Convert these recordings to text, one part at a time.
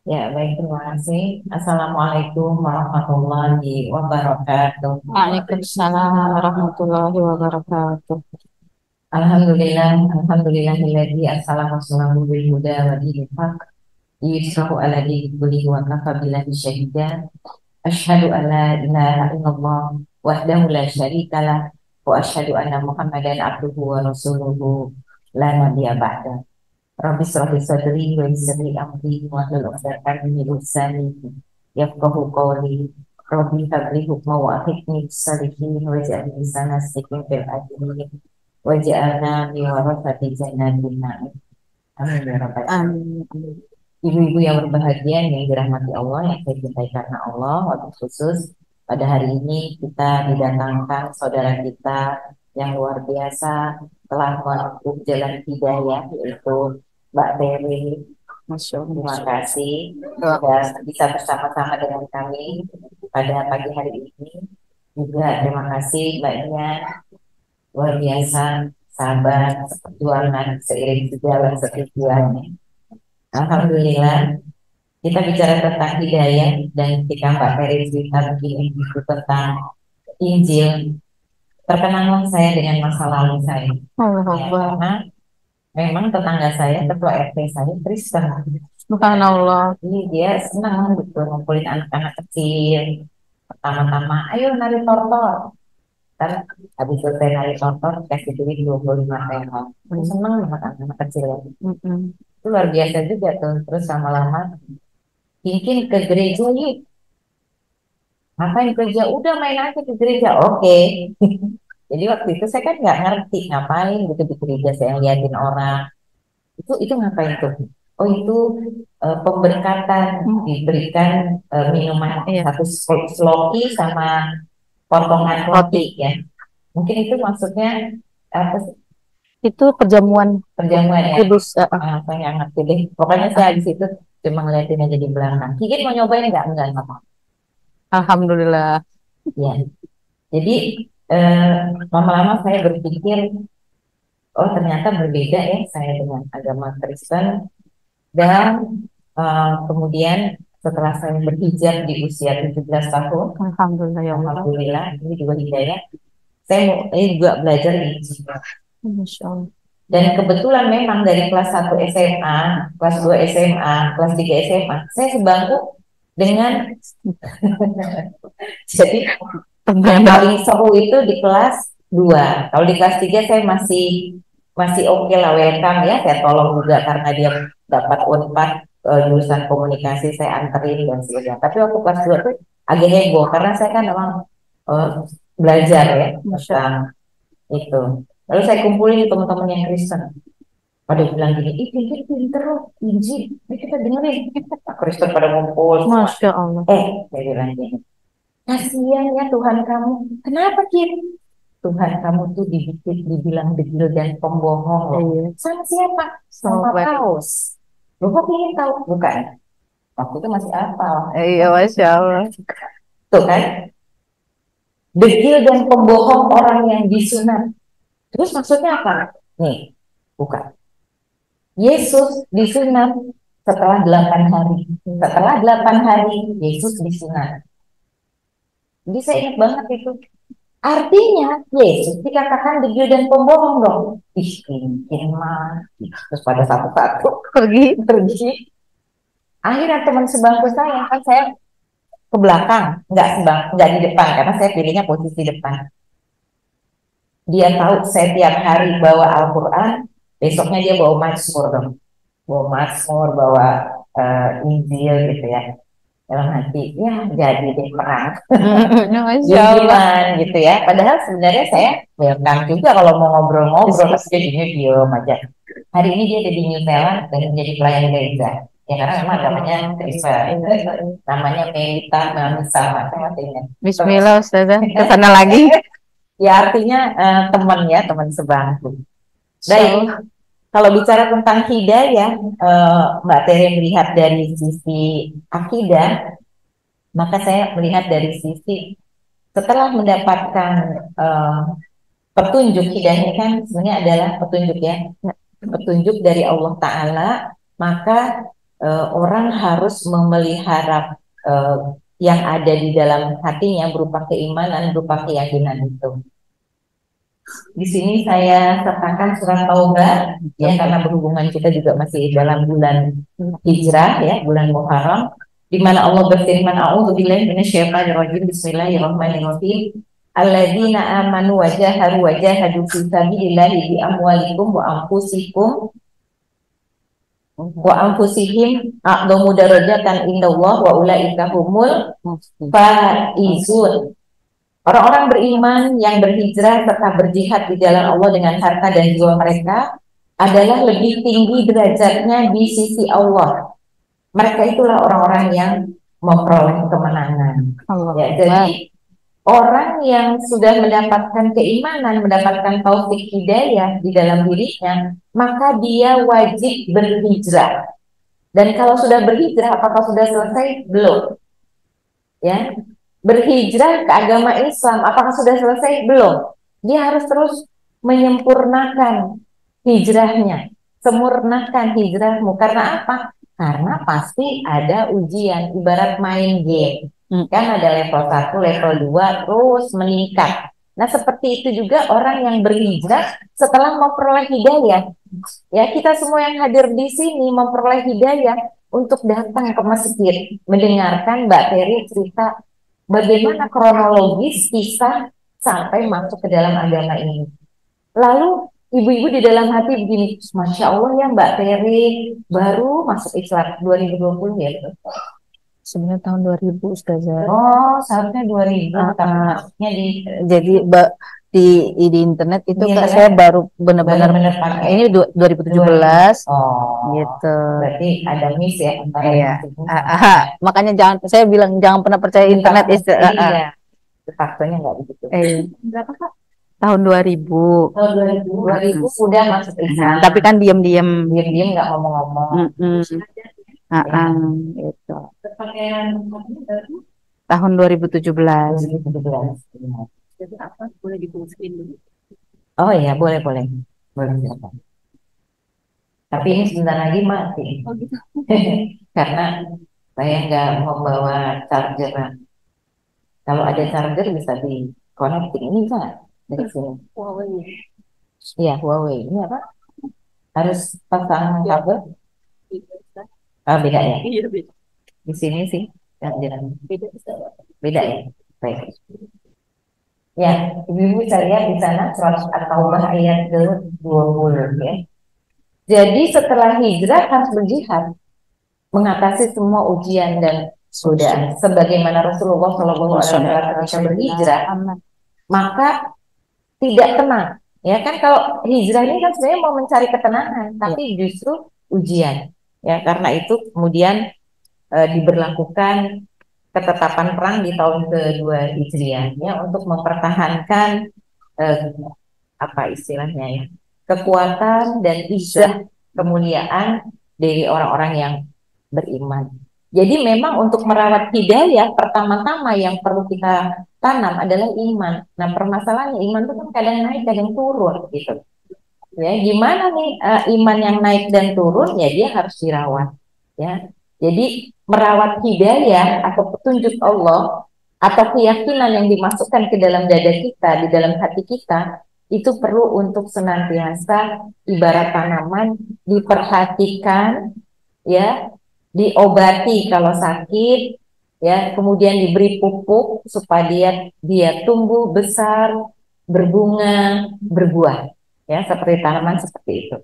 Ya, baik, terima kasih. Assalamualaikum warahmatullahi wabarakatuh. Waalaikumsalam warahmatullahi wabarakatuh. Alhamdulillahilladzi arsala rasulahu bil huda wa dinil haq liyusrahu ala dini kullihi wa kafa billahi syahida. Asyhadu an la ilaha illallah wahdahu la syarika lah wa asyhadu anna Muhammadan abduhu wa rasuluhu la nabiyya ba'da. Rabbi shrah li sadri wa yassir li amri wahlul 'uqdatam min lisani yafqahu qawli. Rabbi habli hukma wa ahiqni bis-salihin waj'alni lisana sidqin fil akhirin waj'alna min warathati jannatin na'im. Amin ya rabbal alamin. Amin. Amin. Ibu-ibu yang berbahagia yang dirahmati Allah, yang saya cintai karena Allah, wabil khusus pada hari ini kita didatangkan saudara kita yang luar biasa telah menempuh jalan hidayah, yaitu Mbak Berry. Masya Terima Allah. kasih Doa. sudah bisa bersama-sama dengan kami pada pagi hari ini. Juga terima kasih Mbaknya, luar biasa, sabar, perjuangan seiring sejalan setujuannya. Alhamdulillah, kita bicara tentang hidayah dan ketika Mbak Ferry cerita begini itu tentang Injil, terkenanglah saya dengan masa lalu saya. Allah Ya, Akbar. karena memang tetangga saya, ketua RT saya Kristen. Subhanallah. Jadi dia senang gitu ngumpulin anak-anak kecil. Pertama-tama, ayo nari tortor. Kan habis selesai nari tortor, kasih duit 25 perak. Itu Hmm. senang banget anak-anak kecil ya. Mm-mm. Itu luar biasa juga tuh. Terus lama-lama, mungkin ke gereja yuk. Ngapain kerja? Udah main aja ke gereja. Oke. Jadi waktu itu saya kan nggak ngerti ngapain gitu di gereja. Saya liatin orang. Itu ngapain tuh? Oh itu pemberkatan Hmm. diberikan minuman Iya, satu sloki sama potongan roti roti. ya. Mungkin itu maksudnya apa sih? Itu perjamuan Perjamuan ya. kudus. Saya nggak ngerti deh. Pokoknya saya habis itu cuma ngeliatin aja di belakang. Kiki mau nyobain nggak? Enggak apa. Alhamdulillah. Ya. Jadi eh, lama-lama saya berpikir, oh ternyata berbeda ya saya dengan agama Kristen dan kemudian setelah saya berhijab di usia 17 tahun, Alhamdulillah ya Allah. alhamdulillah ini juga hidayah. Saya mau ini juga belajar ini juga. Masya Allah. Dan kebetulan memang dari kelas 1 SMA, kelas 2 SMA, kelas 3 SMA, saya sebangku dengan jadi yang Teman. paling seru itu di kelas 2. Kalau di kelas 3 saya masih masih oke lah, welcome ya. Saya tolong juga karena dia dapat Unpad jurusan komunikasi, saya anterin dan sebagainya. Tapi waktu kelas 2 tuh agak heboh karena saya kan memang eh, belajar ya Masya tentang Allah. itu. Lalu saya kumpulin teman-teman yang Kristen. Pada bilang gini, ih pinter loh, Injil, ini kita dengerin. Kristen pada ngumpul semua. Masya Allah. Saya bilang gini, kasihan ya Tuhan kamu. Kenapa Kir? Tuhan kamu tuh dibilang degil dan pembohong loh. Iya. Sama siapa? Sama Sama baik. Paus. Loh kok ingin tahu? Bukan. Waktu itu masih apa? Iya, Masya Allah. Tuh kan? Degil dan pembohong orang yang disunat. Terus maksudnya apa? Nih, bukan. Yesus disunat setelah 8 hari. Setelah 8 hari, Yesus disunat. Jadi saya ingat banget itu. Artinya Yesus dikatakan degil dan pembohong dong. Ih, mungkin mah. Terus pada satu-satu Pergi. pergi. Akhirnya teman sebangku saya kan saya ke belakang, nggak di depan karena saya pilihnya posisi depan. Dia tahu saya tiap hari bawa Al-Quran, besoknya dia bawa Mazmur dong, bawa Mazmur, bawa Injil gitu ya. Dalam hati, ya jadi deh perang. Masya Allah. Diem-dieman gitu ya. Padahal sebenarnya saya welcome juga kalau mau ngobrol-ngobrol, tapi jadinya diem aja. Hari ini dia ada di New Zealand dan menjadi pelayan gereja. Ya karena memang namanya Kristen, namanya Melita Mamisa, saya masih ingat. Bismillah Ustazah. Ke sana lagi. Ya artinya teman ya, teman sebangku. Masya Baik, Allah. kalau bicara tentang hidayah, Mbak Tere melihat dari sisi akidah, maka saya melihat dari sisi setelah mendapatkan eh, petunjuk. Hidayah ini kan sebenarnya adalah petunjuk ya, petunjuk dari Allah Ta'ala. Maka orang harus memelihara yang ada di dalam hatinya berupa keimanan, berupa keyakinan itu. Di sini saya sertakan surat Taubah ya, karena berhubungan kita juga masih dalam bulan hijrah ya, bulan Muharram, di mana Allah berfirman, A'udzubillahi minasyaitonirrajim, Bismillahirrahmanirrahim. Alladzina amanu wajahadu fi sabilillahi bi amwalikum wa anfusihim a'dhamu darajatan indallah wa ulaika humul faizun. Orang-orang beriman yang berhijrah serta berjihad di jalan Allah dengan harta dan jiwa mereka adalah lebih tinggi derajatnya di sisi Allah. Mereka itulah orang-orang yang memperoleh kemenangan. Ya, jadi orang yang sudah mendapatkan keimanan, mendapatkan taufik hidayah di dalam dirinya, maka dia wajib berhijrah. Dan kalau sudah berhijrah, apakah sudah selesai? Belum. Ya. Berhijrah ke agama Islam, apakah sudah selesai? Belum. Dia harus terus menyempurnakan hijrahnya, sempurnakan hijrahmu. Karena apa? Karena pasti ada ujian, ibarat main game. Kan ada level 1, level 2, terus meningkat. Nah, seperti itu juga orang yang berhijrah setelah memperoleh hidayah. Ya, kita semua yang hadir di sini memperoleh hidayah untuk datang ke masjid, mendengarkan Mbak Terry cerita bagaimana kronologis kisah sampai masuk ke dalam agama ini. Lalu ibu-ibu di dalam hati begini, Masya Allah ya Mbak Terry baru masuk Islam 2020 ya. Sebenarnya tahun 2000 Ustazah. Oh, seharusnya 2000 tapi masuknya jadi di internet itu saya baru benar-benar pakai. Ini 2017. Oh, gitu. Berarti ada miss ya antara makanya saya bilang jangan pernah percaya internet Iya. Faktanya nggak begitu. Berapa Kak? Tahun 2000. Tahun 2000 udah masuk Islam. Tapi kan diam-diam nggak ngomong-ngomong. Itu. Tahun 2017. Jadi apa boleh di-screen dulu? Oh iya, boleh. Tapi ini sebentar lagi mati. Oh gitu. Karena saya nggak membawa charger. Kalau ada charger bisa di connecting, ini bisa dari sini. Huawei. Iya, Huawei. Ini apa? Harus pasang kabel? Oh, beda ya? Iya, beda. Di sini sih chargeran. Beda ya? Baik. Ya, ibu-ibu bisa lihat di sana surat At-Taubah ayat ke-20 ya. Jadi setelah hijrah harus berjihad, mengatasi semua ujian dan godaan. Sebagaimana Rasulullah SAW ketika berhijrah, maka tidak tenang. Ya kan, kalau hijrah ini kan sebenarnya mau mencari ketenangan, tapi justru ujian. Ya, karena itu kemudian diberlakukan ketetapan perang di tahun kedua Hijriah ya, untuk mempertahankan apa istilahnya ya, kekuatan dan izzah kemuliaan dari orang-orang yang beriman. Jadi memang untuk merawat hidayah pertama-tama yang perlu kita tanam adalah iman. Nah, permasalahannya iman itu kan kadang naik kadang turun gitu. Ya, gimana nih iman yang naik dan turun? Ya dia harus dirawat. Ya, jadi merawat hidayah atau petunjuk Allah atau keyakinan yang dimasukkan ke dalam dada kita, di dalam hati kita, itu perlu untuk senantiasa ibarat tanaman diperhatikan, ya, diobati kalau sakit, ya, kemudian diberi pupuk supaya dia tumbuh besar, berbunga, berbuah, ya, seperti tanaman seperti itu.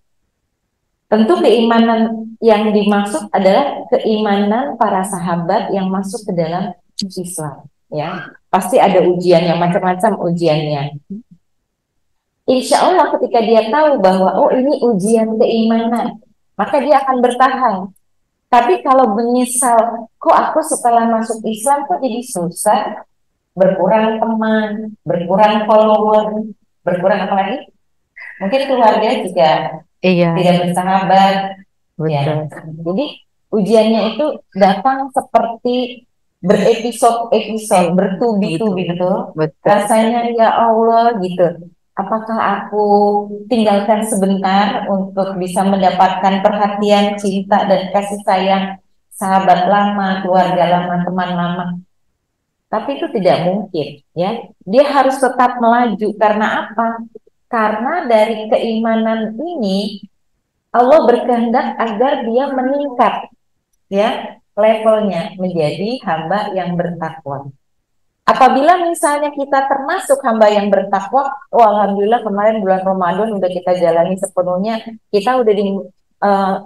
Tentu keimanan yang dimaksud adalah keimanan para sahabat yang masuk ke dalam Islam. Ya, pasti ada ujian yang macam-macam ujiannya. Insya Allah ketika dia tahu bahwa oh ini ujian keimanan, maka dia akan bertahan. Tapi kalau menyesal, kok aku setelah masuk Islam kok jadi susah, berkurang teman, berkurang follower, berkurang apa lagi? Mungkin keluarga juga tidak bersahabat. Ya. Jadi ujiannya itu datang seperti berepisode-episode, bertubi-tubi gitu. Rasanya ya Allah gitu. Apakah aku tinggalkan sebentar untuk bisa mendapatkan perhatian, cinta, dan kasih sayang sahabat lama, keluarga lama, teman lama? Tapi itu tidak mungkin, ya. Dia harus tetap melaju. Karena apa? Karena dari keimanan ini Allah berkehendak agar dia meningkat, ya, levelnya menjadi hamba yang bertakwa. Apabila misalnya kita termasuk hamba yang bertakwa, oh alhamdulillah kemarin bulan Ramadan udah kita jalani sepenuhnya, kita udah di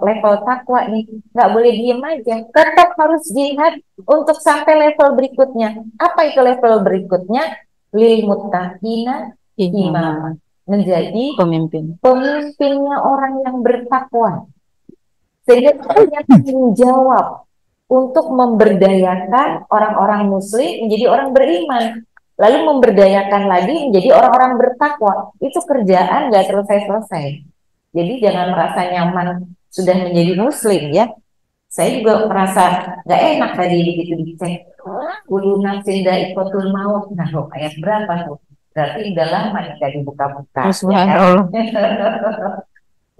level takwa nih, nggak boleh diem aja, tetap harus jihad untuk sampai level berikutnya. Apa itu level berikutnya? Lil muttaqina imam, menjadi pemimpinnya orang yang bertakwa, sehingga kita punya tanggung jawab untuk memberdayakan orang-orang muslim menjadi orang beriman, lalu memberdayakan lagi menjadi orang-orang bertakwa. Itu kerjaan nggak selesai-selesai. Jadi jangan merasa nyaman sudah menjadi muslim, ya. Saya juga merasa nggak enak tadi begitu dicek. Ulu nafsin dha'iqatul maut. Nah, ayat berapa tuh? Berarti udah lama nih tadi buka-buka. Ya kan?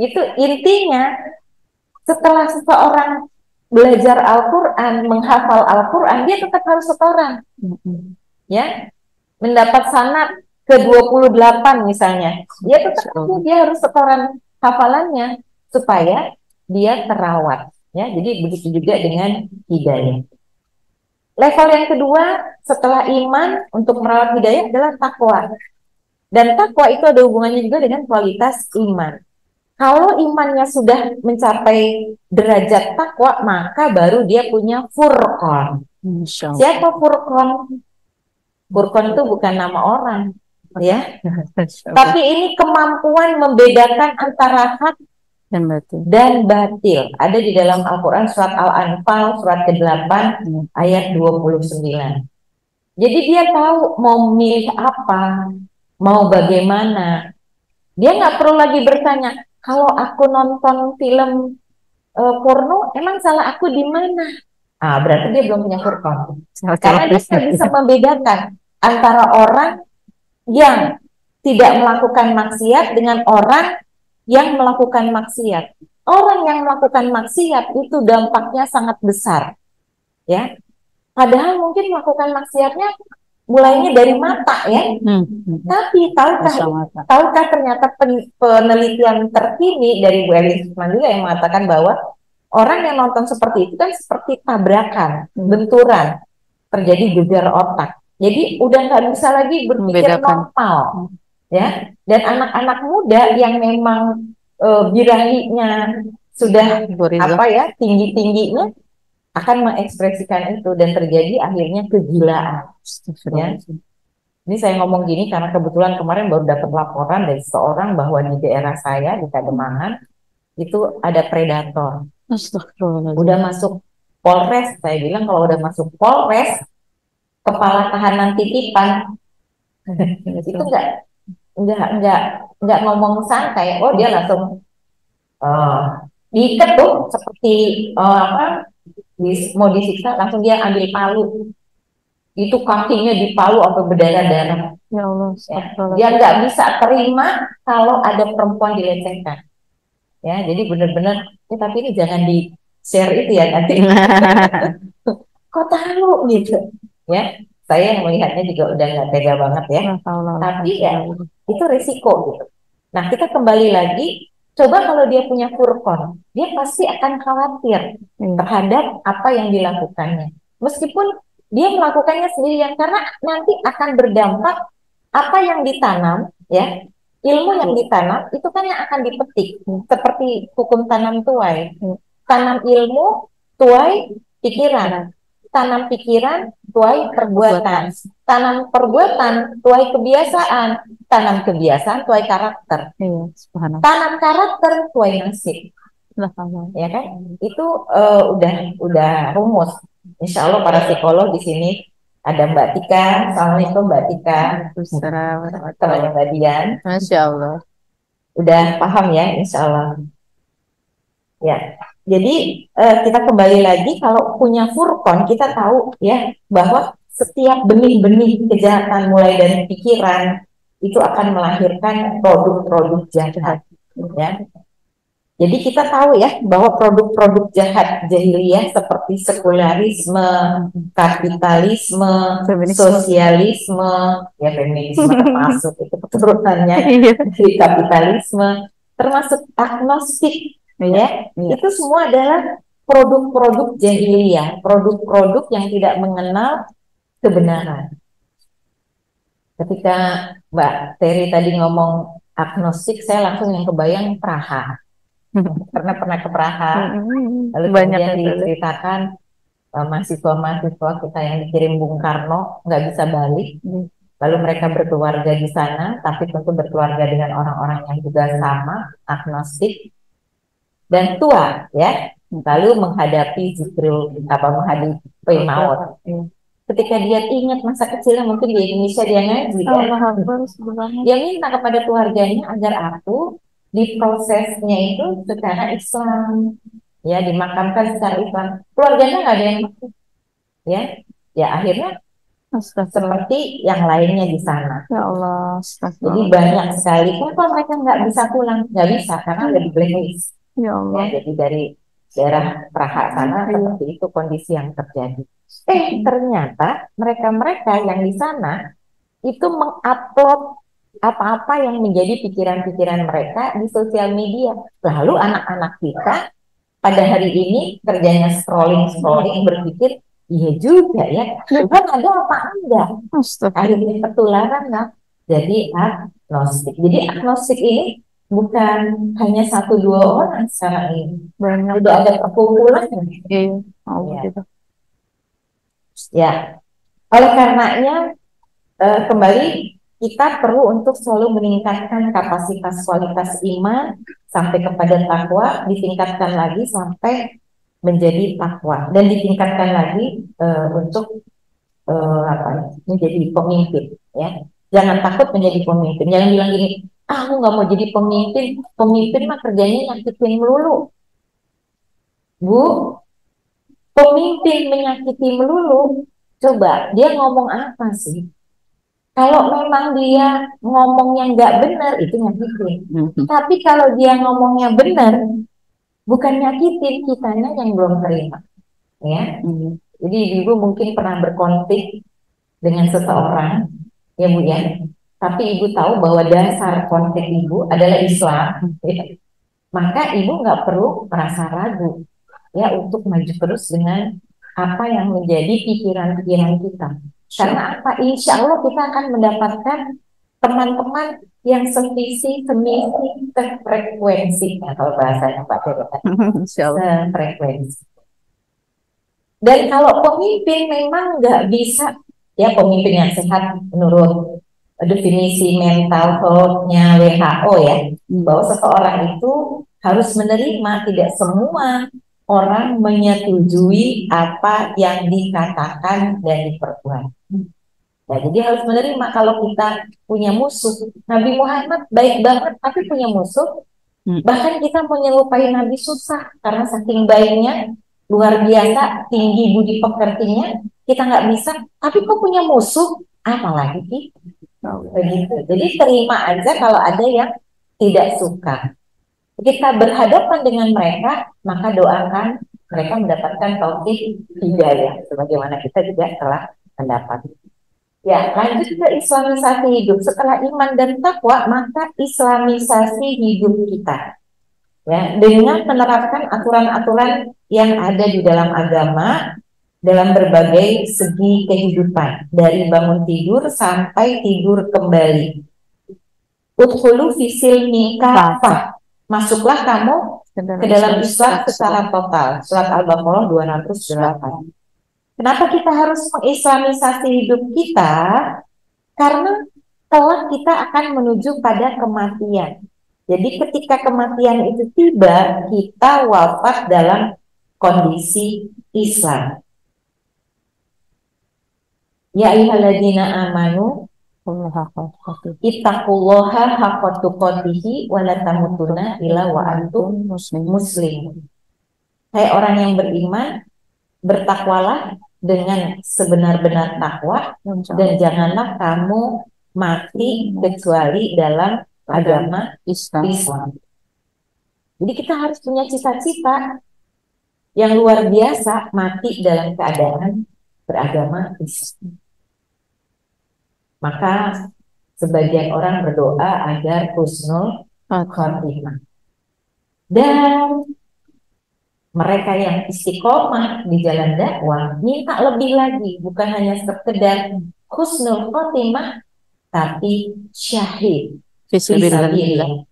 Itu intinya, setelah seseorang belajar Al-Quran, menghafal Al-Quran, dia tetap harus setoran, ya, mendapat sanad ke 28 misalnya, dia tetap dia harus setoran hafalannya supaya dia terawat, ya. Jadi begitu juga dengan hidayah. Level yang kedua setelah iman untuk merawat hidayah adalah takwa, dan takwa itu ada hubungannya juga dengan kualitas iman. Kalau imannya sudah mencapai derajat takwa, maka baru dia punya furqan. Siapa furqan? Furqan itu bukan nama orang, ya. Tapi ini kemampuan membedakan antara hak dan batil. Ada di dalam Al-Quran surat Al-Anfal surat ke-8 ayat 29. Jadi dia tahu mau milih apa, mau bagaimana. Dia nggak perlu lagi bertanya, kalau aku nonton film porno, emang salah aku di mana? Ah, berarti dia belum punya furqan. Karena dia bisa membedakan antara orang yang tidak melakukan maksiat dengan orang yang melakukan maksiat. Orang yang melakukan maksiat itu dampaknya sangat besar, ya. Padahal mungkin melakukan maksiatnya mulainya dari mata, ya. Tapi tahukah ternyata penelitian terkini dari Bu Elis juga yang mengatakan bahwa orang yang nonton seperti itu kan seperti tabrakan, benturan, terjadi gegar otak. Jadi udah nggak bisa lagi berpikir normal, ya. Dan anak-anak muda yang memang birahinya sudah tinggi-tingginya akan mengekspresikan itu dan terjadi akhirnya kegilaan, ya. Ini saya ngomong gini karena kebetulan kemarin baru dapat laporan dari seseorang bahwa di daerah saya di Kademangan itu ada predator. Udah masuk Polres, saya bilang kalau udah masuk Polres, kepala tahanan titipan itu enggak ngomong santai. Oh, dia langsung diikat tuh seperti mau disiksa, langsung dia ambil palu. Itu kakinya dipalu sampai berdarah-darah. Ya Allah, dia nggak bisa terima kalau ada perempuan dilecehkan. Ya, jadi benar-benar. Tapi ini jangan di share itu ya nanti. Kok tahu gitu? Ya, saya yang melihatnya juga udah nggak tega banget ya. Tapi ya itu risiko gitu. Nah, kita kembali lagi. Coba kalau dia punya furqan, dia pasti akan khawatir terhadap apa yang dilakukannya. Meskipun dia melakukannya sendirian, karena nanti akan berdampak apa yang ditanam, ya, ilmu yang ditanam itu kan yang akan dipetik, seperti hukum tanam tuai. Tanam ilmu, tuai pikiran. Tanam pikiran, tuai perbuatan. Tanam perbuatan, tuai kebiasaan. Tanam kebiasaan, tuai karakter. Tanam karakter, tuai nasib. Ya kan? Itu udah rumus. Insya Allah para psikolog di sini ada Mbak Tika. Assalamualaikum Mbak Tika. Assalamualaikum Mbak Dian. Masya Allah. Udah paham ya, Insya Allah. Ya. Jadi kita kembali lagi, kalau punya furqan kita tahu ya bahwa setiap benih-benih kejahatan mulai dari pikiran itu akan melahirkan produk-produk jahat, ya. Jadi kita tahu ya bahwa produk-produk jahat jahiliyah seperti sekularisme, kapitalisme, sosialisme, ya feminisme termasuk itu keturunannya dari kapitalisme, termasuk agnostik, ya. Itu semua adalah produk-produk jahiliyah, produk-produk yang tidak mengenal kebenaran. Ketika Mbak Terry tadi ngomong agnostik, saya langsung yang kebayang Praha. Karena pernah ke Praha, lalu kemudian diceritakan mahasiswa-mahasiswa kita yang dikirim Bung Karno nggak bisa balik, lalu mereka berkeluarga di sana, tapi tentu berkeluarga dengan orang-orang yang juga sama, agnostik dan tua, ya, lalu menghadapi menghadapi maut. Ketika dia ingat masa kecilnya mungkin di Indonesia dia ngaji, dia minta kepada keluarganya agar aku di prosesnya itu secara Islam, ya, dimakamkan secara Islam. Keluarganya nggak ada yang mau, ya akhirnya seperti yang lainnya di sana. Ya Allah, jadi banyak sekali. Kenapa mereka nggak bisa pulang? Nggak bisa karena udah di blacklist. Ya Allah. Ya, jadi dari daerah Praha sana seperti itu kondisi yang terjadi. Ternyata mereka-mereka yang di sana itu mengupload apa-apa yang menjadi pikiran-pikiran mereka di sosial media. Lalu anak-anak kita pada hari ini kerjanya scrolling berpikir, iya juga ya, Tuhan ada apa enggak? Akhirnya ketularan lah. Jadi agnostik. Jadi agnostik ini bukan hanya 1-2 orang sekarang ini. Banyak. Udah ada perkumpulan. Ya. Oleh karenanya kembali kita perlu untuk selalu meningkatkan kapasitas kualitas iman sampai kepada takwa, ditingkatkan lagi sampai menjadi takwa dan ditingkatkan lagi untuk menjadi pemimpin, ya. Jangan takut menjadi pemimpin. Jangan bilang gini, aku nggak mau jadi pemimpin. Pemimpin mah kerjanya nyakitin melulu. Bu, pemimpin menyakiti melulu. Coba dia ngomong apa sih? Kalau memang dia ngomongnya nggak benar, itu nyakitin. Tapi kalau dia ngomongnya benar, bukan nyakitin, kitanya yang belum terima, ya. Jadi ibu mungkin pernah berkonflik dengan seseorang, ya Bu ya. Tapi ibu tahu bahwa dasar konflik ibu adalah Islam, ya. Maka ibu nggak perlu merasa ragu, ya, untuk maju terus dengan apa yang menjadi pikiran-pikiran kita. Karena apa? Insya Allah kita akan mendapatkan teman-teman yang sevisi, semisi, sefrekuensi, ya, kalau bahasanya Pak Tero, sefrekuensi. Dan kalau pemimpin memang nggak bisa, ya, pemimpin yang sehat menurut definisi mental health-nya WHO, ya, bahwa seseorang itu harus menerima, tidak semua orang menyetujui apa yang dikatakan dan diperbuat. Nah, jadi harus menerima kalau kita punya musuh. Nabi Muhammad baik banget, tapi punya musuh. Bahkan kita menyerupai Nabi susah karena saking baiknya, luar biasa, tinggi budi pekertinya, kita nggak bisa. Tapi kok punya musuh, apalagi kita? Begitu. Jadi terima aja kalau ada yang tidak suka. Kita berhadapan dengan mereka, maka doakan mereka mendapatkan taufik hidayah, sebagaimana kita juga telah mendapat. Ya, lanjut ke islamisasi hidup. Setelah iman dan takwa, maka islamisasi hidup kita, ya, dengan menerapkan aturan-aturan yang ada di dalam agama dalam berbagai segi kehidupan, dari bangun tidur sampai tidur kembali. Udkhulu fisilmi kafah. Masuklah kamu ke dalam Islam secara total. Surat Al-Baqarah 208. Kenapa kita harus mengislamisasi hidup kita? Karena kelak kita akan menuju pada kematian. Jadi ketika kematian itu tiba, kita wafat dalam kondisi Islam. Ya ayyuhalladzina amanu ittaqullaha haqqa tuqatih wa la tamutunna illa wa antum muslimun. Hai orang yang beriman, bertakwalah dengan sebenar-benar takwa dan janganlah kamu mati kecuali dalam agama Islam. Islam. Jadi kita harus punya cita-cita yang luar biasa, mati dalam keadaan beragama Islam. Maka sebagian orang berdoa agar husnul khotimah. Dan mereka yang istiqomah di jalan dakwah minta lebih lagi, bukan hanya sekedar husnul khotimah, tapi syahid fisabilillah.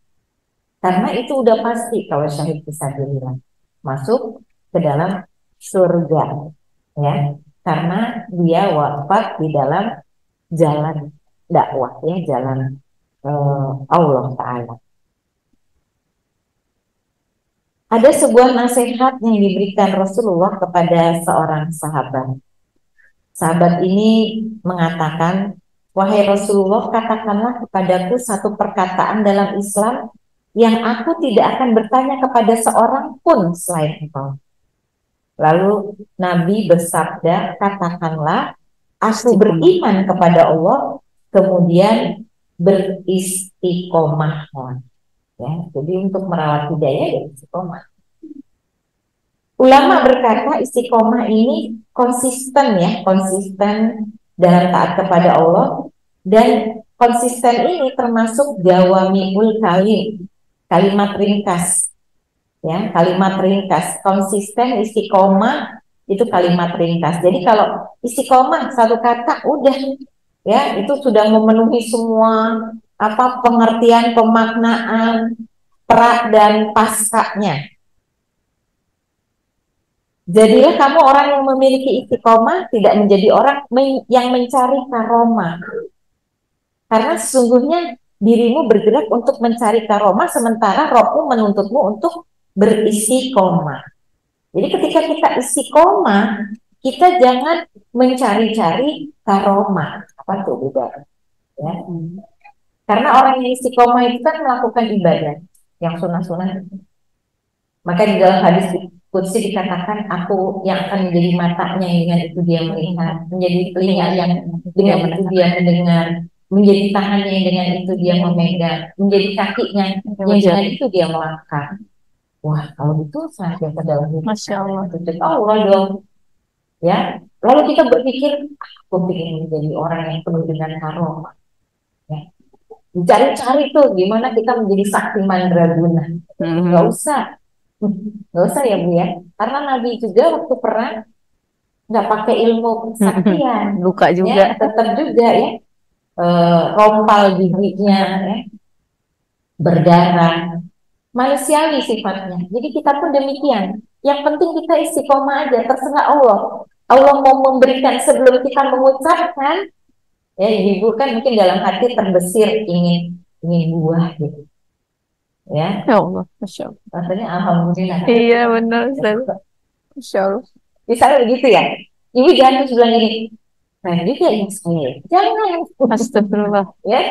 Karena itu udah pasti kalau syahid fisabilillah masuk ke dalam surga, ya, karena dia wafat di dalam jalan dakwah, ya, jalan Allah Ta'ala. Ada sebuah nasihat yang diberikan Rasulullah kepada seorang sahabat. Sahabat ini mengatakan, "Wahai Rasulullah, katakanlah kepadaku satu perkataan dalam Islam yang aku tidak akan bertanya kepada seorang pun selain engkau." Lalu Nabi bersabda, "Katakanlah, aku beriman kepada Allah, kemudian beristiqomahlah." Ya, jadi untuk merawat hidayah ya istiqomah. Ulama berkata istiqomah ini konsisten, ya, konsisten dalam taat kepada Allah, dan konsisten ini termasuk jawamiul kalim, kalimat ringkas, ya, kalimat ringkas. Konsisten istiqomah itu kalimat ringkas. Jadi kalau istiqomah satu kata udah, ya, itu sudah memenuhi semua apa pengertian, pemaknaan pra dan pascanya. Jadilah kamu orang yang memiliki istiqomah, tidak menjadi orang yang mencari karomah. Karena sesungguhnya dirimu bergerak untuk mencari karomah, sementara rohmu menuntutmu untuk beristiqomah. Jadi ketika kita istiqomah, kita jangan mencari-cari karomah. Apa tuh beda? Ya. Karena orang yang istiqomah itu kan melakukan ibadah yang sunah-sunah. Maka di dalam hadis qudsi dikatakan, aku yang akan menjadi matanya yang dengan itu dia melihat, menjadi telinga yang dengan itu dia mendengar, menjadi tangannya yang dengan itu dia memegang, menjadi kakinya yang dengan itu dia melangkah. Wah, kalau itu sangat dalam hidup. Masya Allah. Allah dong. Ya, lalu kita berpikir, aku ingin menjadi orang yang penuh dengan karomah. Ya. Cari-cari tuh gimana kita menjadi sakti mandraguna. Nggak usah, nggak usah ya Bu ya. Karena Nabi juga waktu perang nggak pakai ilmu kesaktian, luka juga, ya, tetap juga ya, rompal giginya, ya, berdarah, manusiawi sifatnya. Jadi kita pun demikian. Yang penting kita istiqomah aja, terserah Allah. Allah mau memberikan sebelum kita mengucapkan. Ya, ibu kan mungkin dalam hati terbesit ingin buah gitu. Ya. Ya Allah, Masya Allah. Rasanya alhamdulillah. Iya benar, Masya Allah. Misalnya begitu ya. Ibu jangan terus bilang gini, nah juga yang saya. Jangan. Astagfirullah. Ya.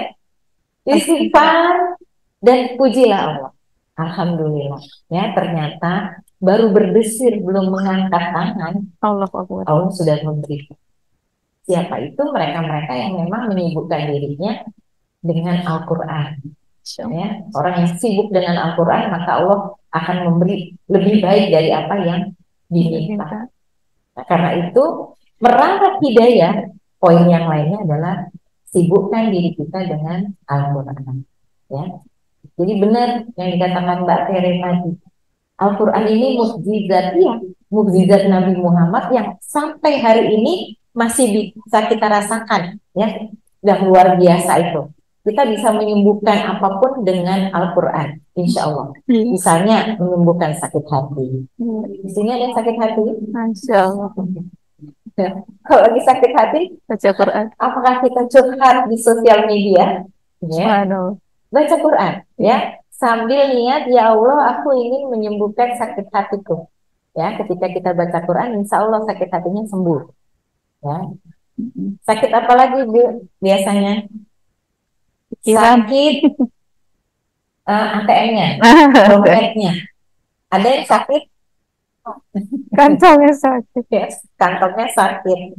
Istighfar dan pujilah Allah. Alhamdulillah. Ya, ternyata baru berdesir belum mengangkat tangan, Allah sudah memberikan. Siapa itu? Mereka-mereka yang memang menyibukkan dirinya dengan Al-Quran. Ya, orang yang sibuk dengan Al-Quran, maka Allah akan memberi lebih baik dari apa yang diminta. Nah, karena itu merawat hidayah, poin yang lainnya adalah sibukkan diri kita dengan Al-Quran. Ya, jadi benar yang dikatakan Mbak Tere tadi. Al-Quran ini mukjizat, ya, mukjizat Nabi Muhammad yang sampai hari ini masih bisa kita rasakan, ya, yang luar biasa itu. Kita bisa menyembuhkan apapun dengan Al-Quran, insya Allah. Misalnya menyembuhkan sakit hati. Di sini ada yang sakit hati? Masya Allah. Kalau lagi sakit hati, baca Quran. Apakah kita curhat di sosial media? Ya. Baca Quran, ya. Sambil niat, ya Allah, aku ingin menyembuhkan sakit hatiku. Ya, ketika kita baca Quran, insya Allah sakit hatinya sembuh. Ya. Sakit apa lagi Bu biasanya? Sakit ATM-nya, dompetnya. Ada yang sakit? Kantongnya sakit. Ya, kantongnya sakit.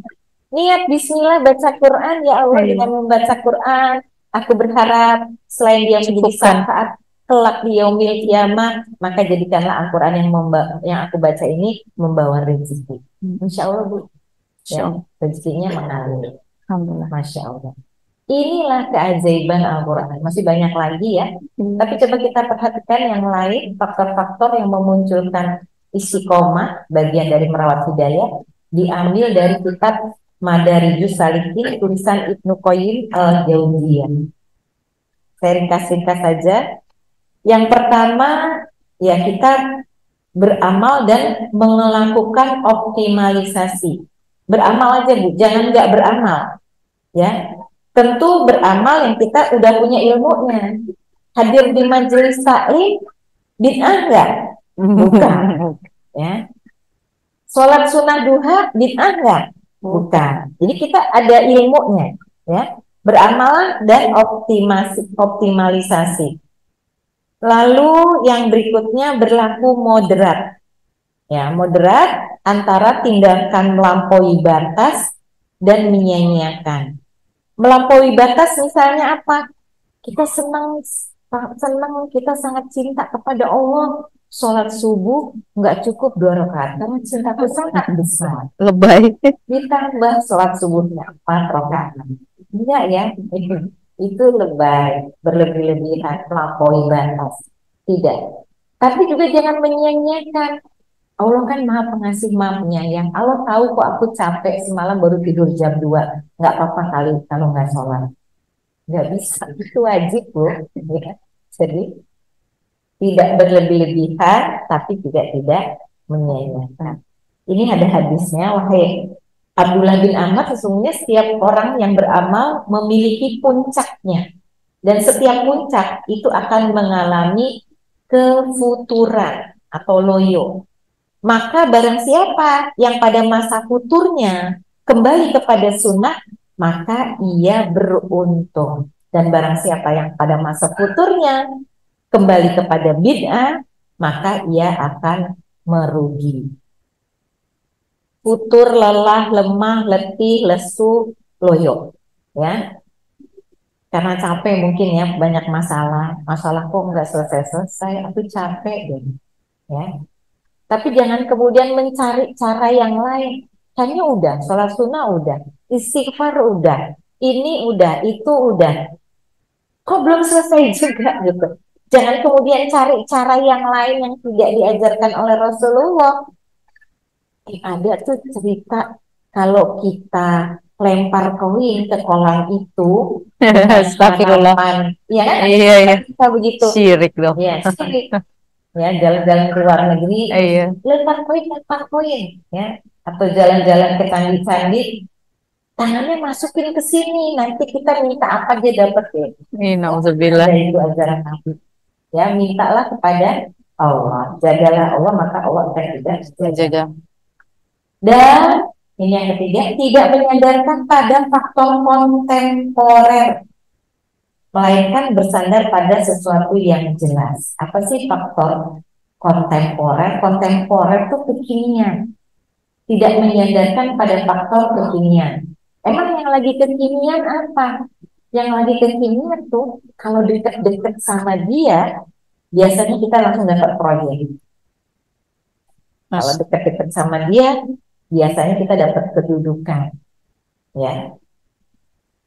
niat bismillah baca Quran, ya Allah, dengan membaca Quran aku berharap selain dia menjadi syafaat kelak di yaumil kiamah, maka jadikanlah Al-Quran yang aku baca ini membawa rezeki. Insya Allah, Bu, ya, rezekinya mengalir. Alhamdulillah. Masya Allah. Inilah keajaiban Al-Quran. Masih banyak lagi ya. Tapi coba kita perhatikan yang lain, faktor-faktor yang memunculkan istiqomah, bagian dari merawat hidayah, diambil dari kitab Madarijus Salikin, tulisan Ibnu Qayyim al-Jauziyah. Saya ringkas-ringkas saja. Yang pertama, ya kita beramal dan melakukan optimalisasi. Beramal aja, Bu, jangan nggak beramal. Ya, tentu beramal yang kita udah punya ilmunya. Hadir di majelis taklim, bid'ah nggak? Bukan. Ya. Sholat sunnah duha, bid'ah nggak? Bukan. Jadi kita ada ilmunya. Ya. Beramal dan optimalisasi. Lalu yang berikutnya berlaku moderat. Ya, moderat antara tindakan melampaui batas dan menyia-nyiakan. Melampaui batas misalnya apa? Kita senang, kita sangat cinta kepada Allah. Sholat subuh nggak cukup 2 rakaat karena cintaku sangat besar. Lebay. Ditambah sholat subuhnya 4 rakaat. Enggak ya? Itu lebay, berlebih-lebihan, melampaui batas. Tidak. Tapi juga jangan menyia-nyiakan. Allah kan maha pengasih, maha penyayang. Allah tahu kok aku capek semalam baru tidur jam 2. Nggak apa-apa kali kalau nggak sholat. Nggak bisa, itu wajib, Bu. Ya. Jadi tidak berlebih-lebihan, tapi juga tidak menyia-nyiakan. Ini ada hadisnya, wahai Abdullah bin Ahmad, sesungguhnya setiap orang yang beramal memiliki puncaknya. Dan setiap puncak itu akan mengalami kefuturan atau loyo. Maka barang siapa yang pada masa futurnya kembali kepada sunnah, maka ia beruntung. Dan barang siapa yang pada masa futurnya kembali kepada bid'ah, maka ia akan merugi. Futur, lelah, lemah, letih, lesu, loyo, ya. Karena capek mungkin ya, banyak masalah kok nggak selesai-selesai, aku capek deh, ya. Tapi jangan kemudian mencari cara yang lain. Hanya udah, sholat sunnah udah, istighfar udah, ini udah, itu udah. Kok belum selesai juga gitu. Jangan kemudian cari cara yang lain yang tidak diajarkan oleh Rasulullah. Ada tuh cerita kalau kita lempar koin ke kolam itu, Astagfirullah. Ya kan? Iya. Kita begitu. Syirik dong. Ya, syirik. Ya, jalan-jalan ke luar negeri, Iya. lempar koin, ya, atau jalan-jalan ke candi-candi, tangannya masukin ke sini, nanti kita minta apa dia dapat ya. Nauzubillah. Itu ajaran Nabi. Ya, mintalah kepada Allah, jagalah Allah, maka Allah akan juga jaga. Dan ini yang ketiga, tidak menyandarkan pada faktor kontemporer, melainkan bersandar pada sesuatu yang jelas. Apa sih faktor kontemporer? Kontemporer itu kekinian. Tidak menyandarkan pada faktor kekinian. Emang yang lagi kekinian apa? Yang lagi kekinian tuh kalau deket-deket sama dia, biasanya kita langsung dapat proyek. Kalau deket-deket sama dia, biasanya kita dapat kedudukan. Ya.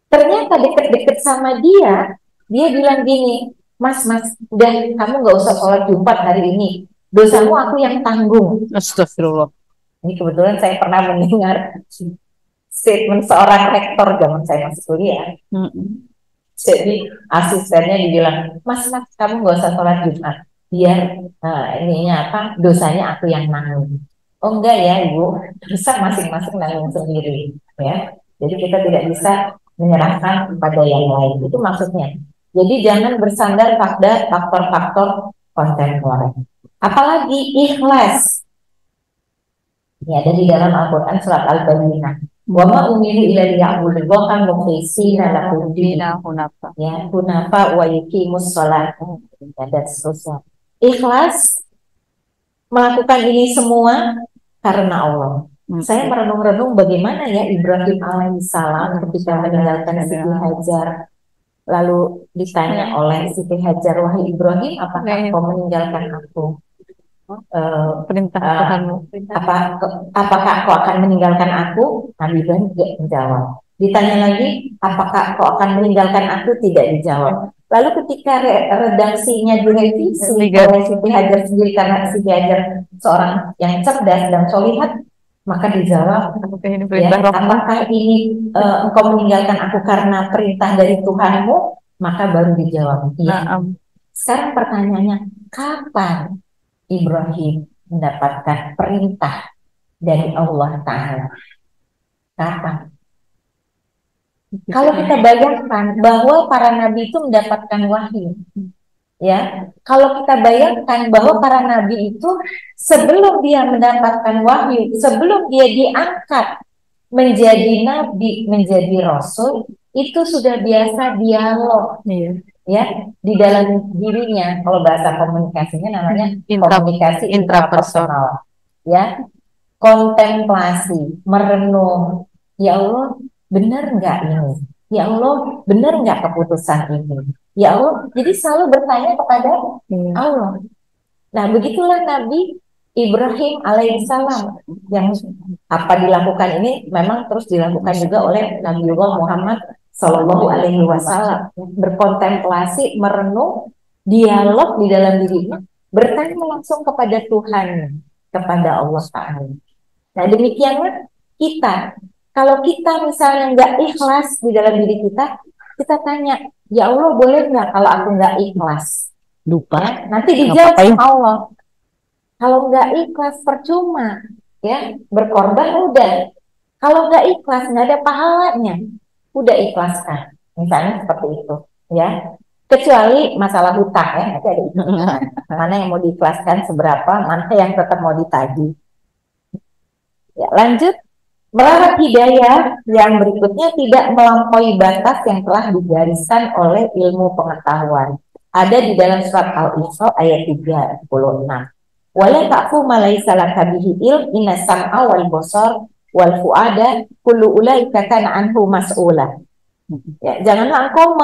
Ternyata deket-deket sama dia bilang gini, Mas, udah kamu nggak usah sholat Jumat hari ini, dosamu aku yang tanggung. Astagfirullah. Ini kebetulan saya pernah mendengar statement seorang rektor zaman saya masih kuliah. Jadi asistennya dibilang, Mas, kamu nggak usah sholat Jumat, biar ininya apa, dosanya aku yang nanggung. Oh enggak ya Ibu, bisa masing-masing nanggung sendiri. Ya, jadi kita tidak bisa menyerahkan kepada yang lain. Itu maksudnya. Jadi jangan bersandar pada faktor-faktor kontemporer. Apalagi ikhlas. Ini ada di dalam Al-Quran surat Al-Baqarah. Wa ma umiru illa liya'budullaha mukhlishina lahu din. Ya, hunafa wa yuqimus shalah. Dan seterusnya. Ikhlas melakukan ini semua karena Allah. Saya merenung-renung bagaimana ya Ibrahim alaihissalam ketika meninggalkan Siti Hajar. Lalu ditanya oleh Siti Hajar, wahai Ibrahim, apakah kau meninggalkan aku? Perintah Tuhanmu. Apakah kau akan meninggalkan aku? Nabi Ibrahim tidak menjawab. Ditanya lagi, apakah kau akan meninggalkan aku? Tidak dijawab. Lalu ketika redaksinya direvisi oleh Siti Hajar sendiri, karena Siti Hajar seorang yang cerdas dan solihat, maka dijawab, apakah ini engkau meninggalkan aku karena perintah dari Tuhanmu? Maka baru dijawab, iya. Sekarang pertanyaannya, kapan Ibrahim mendapatkan perintah dari Allah Ta'ala? Kapan? Kalau kita bayangkan bahwa para nabi itu mendapatkan wahyu, ya. Kalau kita bayangkan bahwa para nabi itu sebelum dia mendapatkan wahyu, sebelum dia diangkat menjadi nabi, menjadi rasul, itu sudah biasa dialog, ya, di dalam dirinya. Kalau bahasa komunikasinya namanya komunikasi intrapersonal, ya, kontemplasi, merenung. Ya Allah, benar nggak ini? Ya Allah, benar nggak keputusan ini? Ya Allah, jadi selalu bertanya kepada Allah. Nah, begitulah Nabi Ibrahim alaihissalam, yang apa dilakukan ini memang terus dilakukan juga oleh Nabiullah Muhammad Sallallahu Alaihi Wasallam, berkontemplasi, merenung, dialog di dalam dirinya, bertanya langsung kepada Tuhan, kepada Allah Ta'ala. Nah, demikianlah kita. Kalau kita misalnya nggak ikhlas di dalam diri kita, kita tanya, ya Allah boleh nggak kalau aku nggak ikhlas? Lupa. Nanti dijawab sama Allah. Kalau nggak ikhlas percuma, ya, berkorban udah. Kalau nggak ikhlas nggak ada pahalanya, udah ikhlaskan. Misalnya seperti itu, ya. Kecuali masalah hutang, ya, nanti ada mana yang mau diikhlaskan seberapa, mana yang tetap mau ditagih. Ya, lanjut. Melarat hidayah yang berikutnya tidak melampaui batas yang telah digariskan oleh ilmu pengetahuan. Ada di dalam surat Al-Isra ayat 36. Wala ta'fu ma laysa laka bihi ilm inna sam'a wal basar wal fuada kullu ulaika kana anhu mas'ula. Ya, janganlah engkau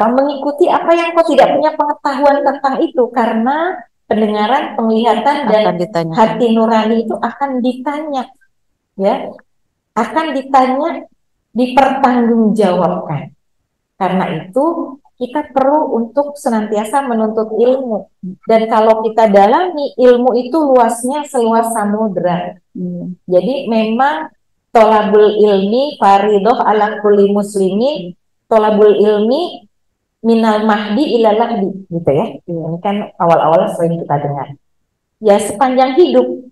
mengikuti apa yang kau tidak punya pengetahuan tentang itu, karena pendengaran, penglihatan dan hati nurani itu akan ditanya. Ya, akan ditanya, dipertanggungjawabkan. Karena itu kita perlu untuk senantiasa menuntut ilmu. Dan kalau kita dalami ilmu itu luasnya seluas samudra. Jadi memang tolabul ilmi faridoh ala kulli muslimin, tolabul ilmi minal mahdi ila lahdi, gitu ya. Ini kan awal-awal sering kita dengar. Ya, sepanjang hidup.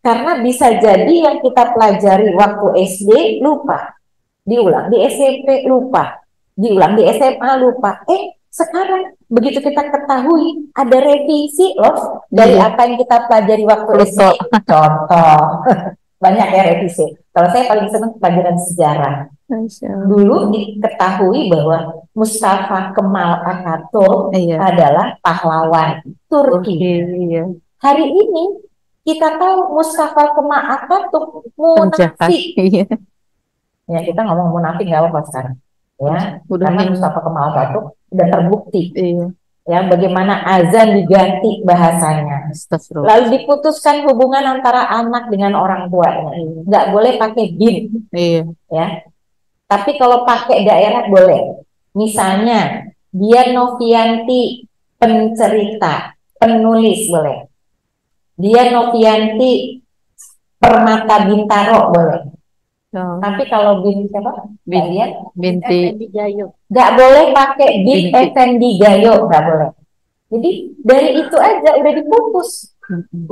Karena bisa jadi yang kita pelajari waktu SD lupa, diulang di SMP lupa, diulang di SMA lupa. Sekarang begitu kita ketahui ada revisi loh dari apa yang kita pelajari waktu SD. Contoh, banyak ya revisi. Kalau saya paling senang pelajaran sejarah. Dulu diketahui bahwa Mustafa Kemal Atatürk adalah pahlawan Turki. Hari ini kita tahu Mustafa Kemal Atatürk munafik. Ya, kita ngomong munafik nggak apa-apa sekarang. Ya, karena Mustafa Kemal Atatürk udah terbukti. Ya, bagaimana azan diganti bahasanya. Lalu diputuskan hubungan antara anak dengan orang tuanya. Nggak boleh pakai bin. Ya. Tapi kalau pakai daerah boleh. Misalnya, dia Novianti pencerita, penulis boleh. Dia Novianti Permata Bintaro boleh. Tapi kalau binti siapa? Binti Gayo. Nggak boleh pakai Bin Effendi Gayo, nggak boleh. Jadi dari itu aja udah diputus,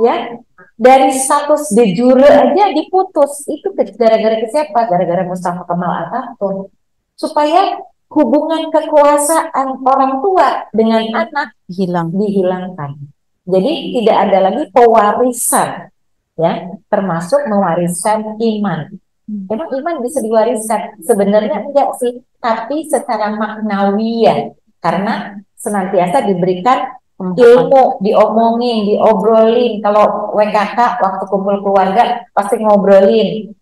ya. Dari status de jure aja diputus. Itu gara-gara ke siapa? Gara-gara Mustafa Kemal Atatürk. Supaya hubungan kekuasaan orang tua dengan anak dihilangkan. Jadi tidak ada lagi pewarisan, ya, termasuk mewariskan iman. Emang iman bisa diwariskan? Sebenarnya enggak sih, tapi secara maknawiah, karena senantiasa diberikan ilmu diomongin, diobrolin. Kalau WKK waktu kumpul keluarga pasti ngobrolin.